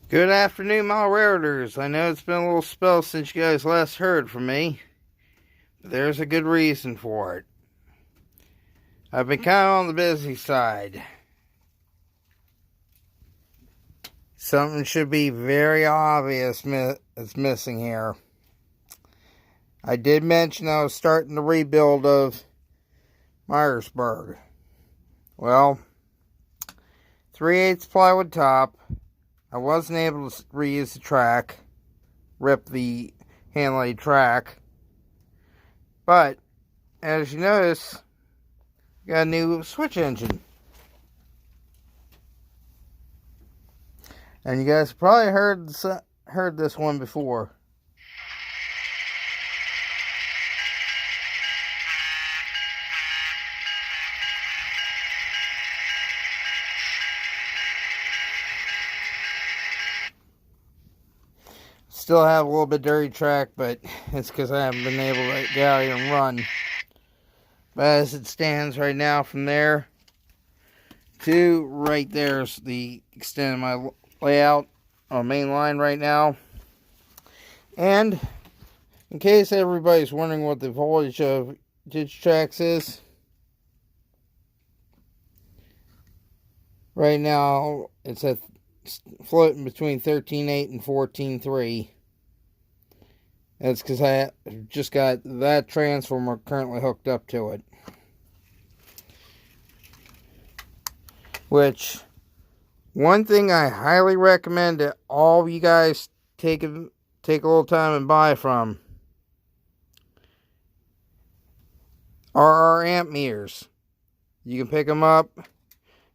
Good afternoon, my raretors. I know it's been a little spell since you guys last heard from me, but there's a good reason for it. I've been kind of on the busy side. Something should be very obvious is missing here. I did mention I was starting the rebuild of Myersburg. Well, 3/8 plywood top. I wasn't able to reuse the track, rip the hand-laid track, but as you notice, got a new switch engine. And you guys probably heard this one before. Still have a little bit dirty track, but it's because I haven't been able to get out here and run. But as it stands right now, from there to right there is the extent of my layout on main line right now. And in case everybody's wondering what the voltage of Digitrax is, right now it's at floating between 13.8 and 14.3. That's because I just got that transformer currently hooked up to it. Which, one thing I highly recommend that all of you guys take a little time and buy from are our amp meters. You can pick them up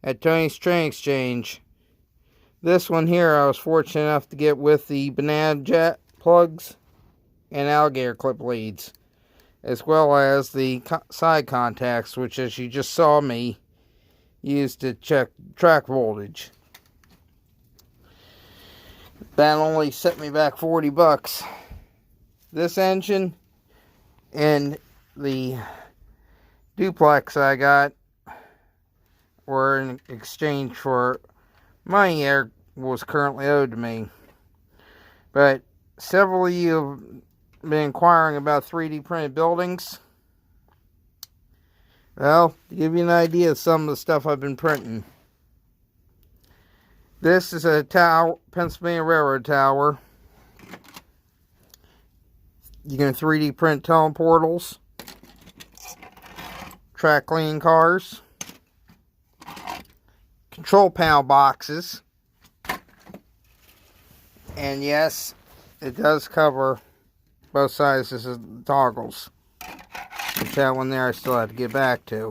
at Tony's Train Exchange. This one here I was fortunate enough to get with the banana jet plugs and alligator clip leads, as well as the side contacts, which, as you just saw me use to check track voltage. That only set me back $40. This engine and the duplex I got were in exchange for money that was currently owed to me. But several of you have been inquiring about 3D printed buildings. Well, to give you an idea of some of the stuff I've been printing. This is a tower, Pennsylvania Railroad tower. You can 3D print teleportals, track cleaning cars, control panel boxes, and yes, it does cover both sizes of the toggles. But that one there I still have to get back to.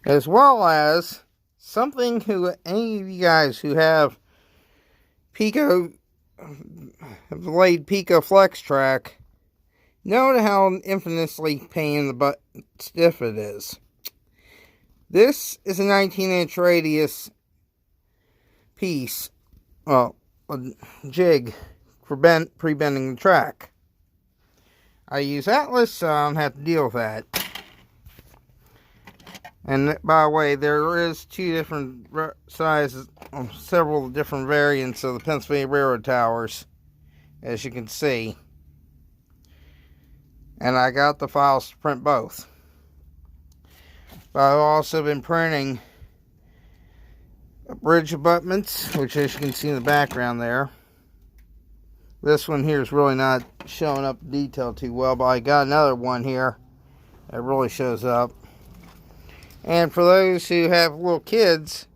As well as something any of you guys who have laid Pico Flex Track know how infamously pain in the butt stiff it is. This is a 19-inch radius piece, well, a jig for pre-bending the track. I use Atlas, so I don't have to deal with that. And by the way, there is two different sizes, several different variants of the Pennsylvania Railroad towers, as you can see. And I got the files to print both. But I've also been printing bridge abutments, which, as you can see in the background there. This one here is really not showing up in detail too well, but I got another one here that really shows up. And for those who have little kids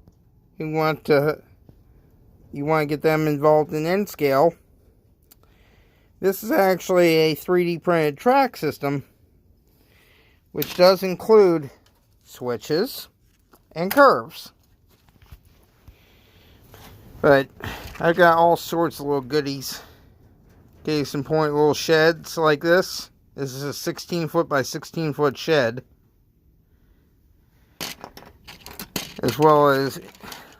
who you want to get them involved in N-Scale, this is actually a 3D printed track system, which does include switches and curves. But I've got all sorts of little goodies. Case in point, little sheds like this. This is a 16-foot by 16-foot shed. As well as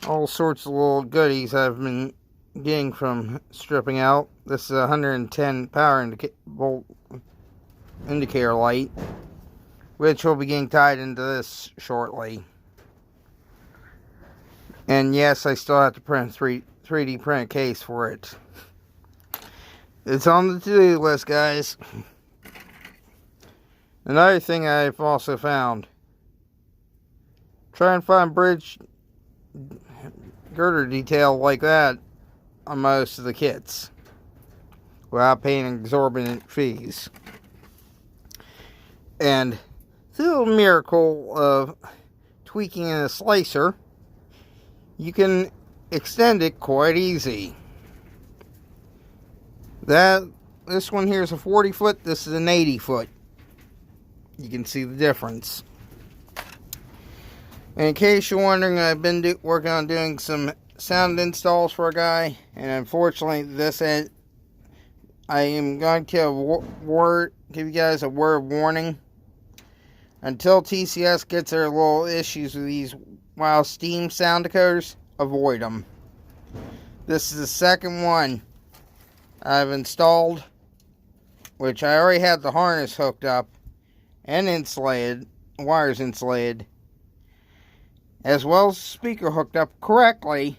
all sorts of little goodies I've been getting from stripping out. This is a 110 power volt indicator light, which will be getting tied into this shortly. And yes, I still have to print 3D print a case for it. It's on the to-do list, guys. Another thing I've also found. Try and find bridge girder detail like that on most of the kits without paying exorbitant fees. And through the miracle of tweaking in a slicer, you can extend it quite easy. This one here is a 40 foot, this is an 80 foot. You can see the difference. And in case you're wondering, I've been working on doing some sound installs for a guy, and unfortunately I am going to give you guys a word of warning. Until TCS gets their little issues with these WoW Steam sound decoders, avoid them. This is the second one I've installed, which I already had the harness hooked up and insulated, wires insulated, as well as the speaker hooked up correctly,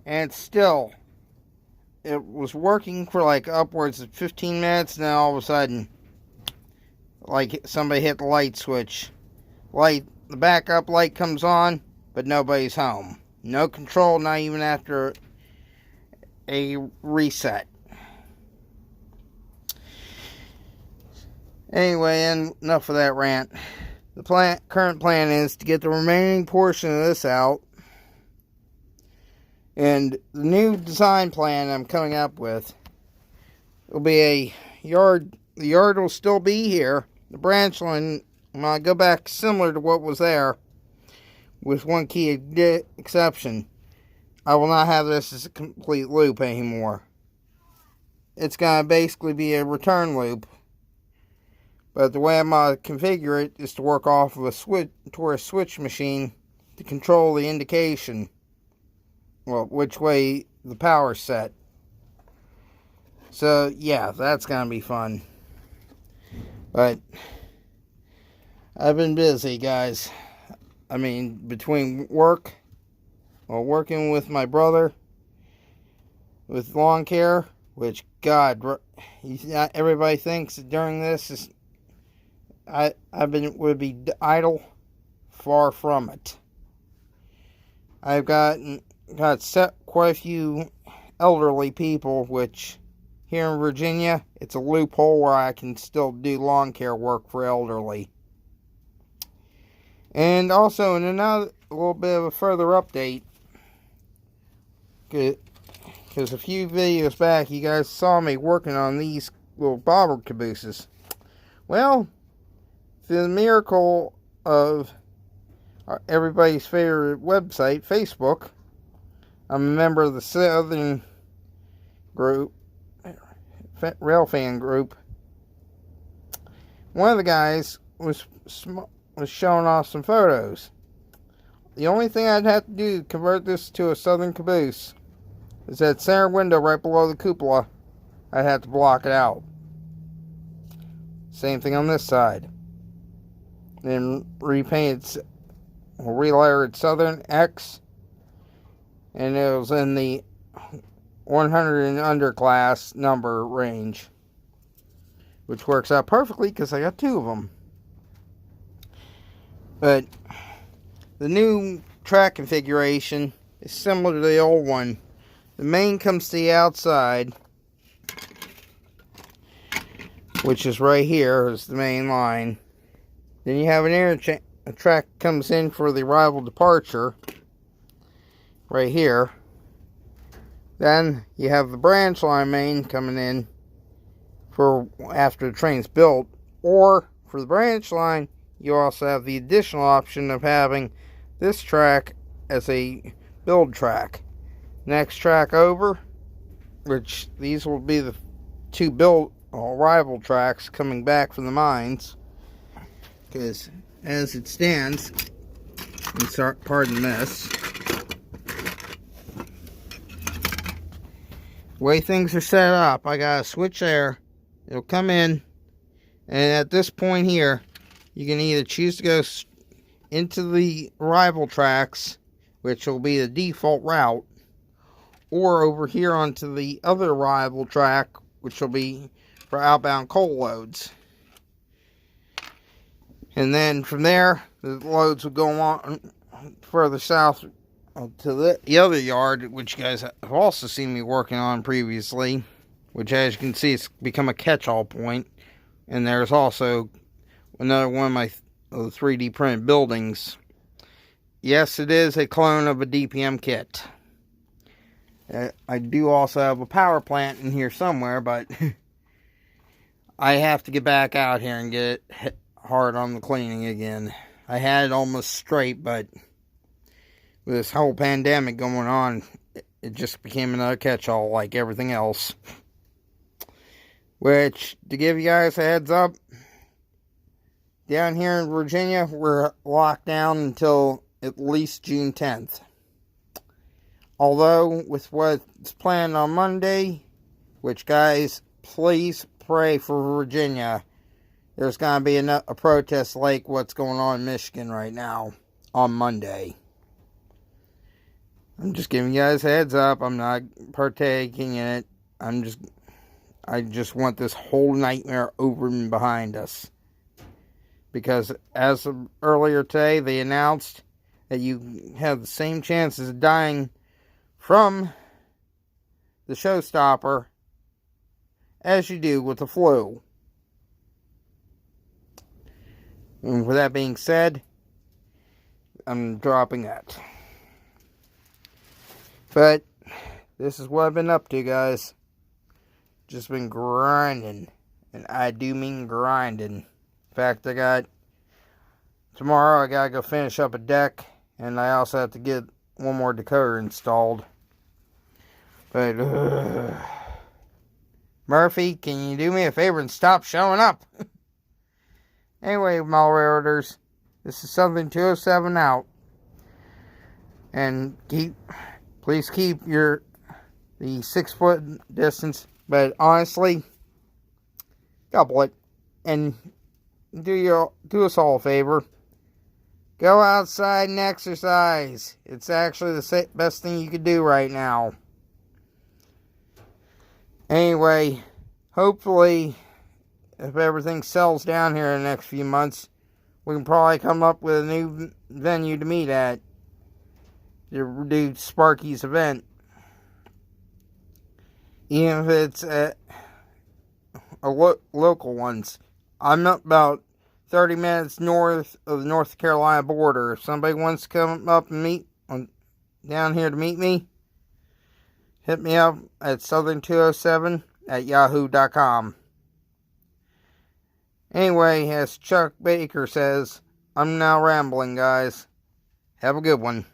and still, it was working for like upwards of 15 minutes, and then all of a sudden, like somebody hit the light switch. The backup light comes on, but nobody's home. No control, not even after a reset. Anyway, enough of that rant. The current plan is to get the remaining portion of this out. And the new design plan I'm coming up with will be a yard. The yard will still be here. The branch line, when I go back similar to what was there, with one key exception, I will not have this as a complete loop anymore. It's going to basically be a return loop. But the way I'm going to configure it is to work off of a switch machine to control the indication. Well, which way the power's set. So, yeah, that's going to be fun. But I've been busy, guys. I mean, between working with my brother with lawn care, which, God, everybody thinks that during this is would be idle. Far from it. I've got quite a few elderly people, which here in Virginia, it's a loophole where I can still do lawn care work for elderly. And also, in a little bit of a further update, because a few videos back, you guys saw me working on these little bobber cabooses. Well, through the miracle of everybody's favorite website, Facebook, I'm a member of the Southern group, Railfan group. One of the guys was showing off some photos. The only thing I'd have to do to convert this to a Southern caboose is that center window right below the cupola. I'd have to block it out. Same thing on this side. Then repainted, re-lettered Southern X, and it was in the 100 and under class number range, which works out perfectly because I got two of them. But the new track configuration is similar to the old one. The main comes to the outside, which is right here, is the main line. Then you have a track comes in for the arrival departure, right here. Then you have the branch line main coming in for after the train's built, or for the branch line, you also have the additional option of having this track as a build track. Next track over, which these will be the two arrival tracks coming back from the mines. Because as it stands, pardon this, the way things are set up, I got a switch there. It'll come in, and at this point here, you can either choose to go into the arrival tracks which will be the default route, or over here onto the other arrival track, which will be for outbound coal loads. And then from there, the loads will go on further south to the other yard, which you guys have also seen me working on previously, which, as you can see, it's become a catch-all point. And there's also another one of my 3D printed buildings. Yes, it is a clone of a DPM kit. I do also have a power plant in here somewhere, but I have to get back out here and get it hard on the cleaning again. I had it almost straight, but with this whole pandemic going on, it just became another catch-all like everything else. Which, to give you guys a heads up, down here in Virginia, we're locked down until at least June 10th. Although, with what's planned on Monday, which, guys, please pray for Virginia, there's going to be a protest like what's going on in Michigan right now on Monday. I'm just giving you guys a heads up. I'm not partaking in it. I just want this whole nightmare over and behind us. Because as of earlier today, they announced that you have the same chances of dying from the showstopper as you do with the flu. And with that being said, I'm dropping that. But this is what I've been up to, guys. Just been grinding. And I do mean grinding. In fact, tomorrow I gotta go finish up a deck. And I also have to get one more decoder installed. But, Murphy, can you do me a favor and stop showing up? Anyway, my railroaders, this is Southern 207 out. And please keep the 6 foot distance. But honestly, couple it. And do us all a favor. Go outside and exercise. It's actually the best thing you could do right now. Anyway, hopefully, if everything settles down here in the next few months, we can probably come up with a new venue to meet at. To do Sparky's event. Even if it's a local ones. I'm up about 30 minutes north of the North Carolina border. If somebody wants to come up and down here to meet me, hit me up at southern207@yahoo.com. Anyway, as Chuck Baker says, I'm now rambling, guys. Have a good one.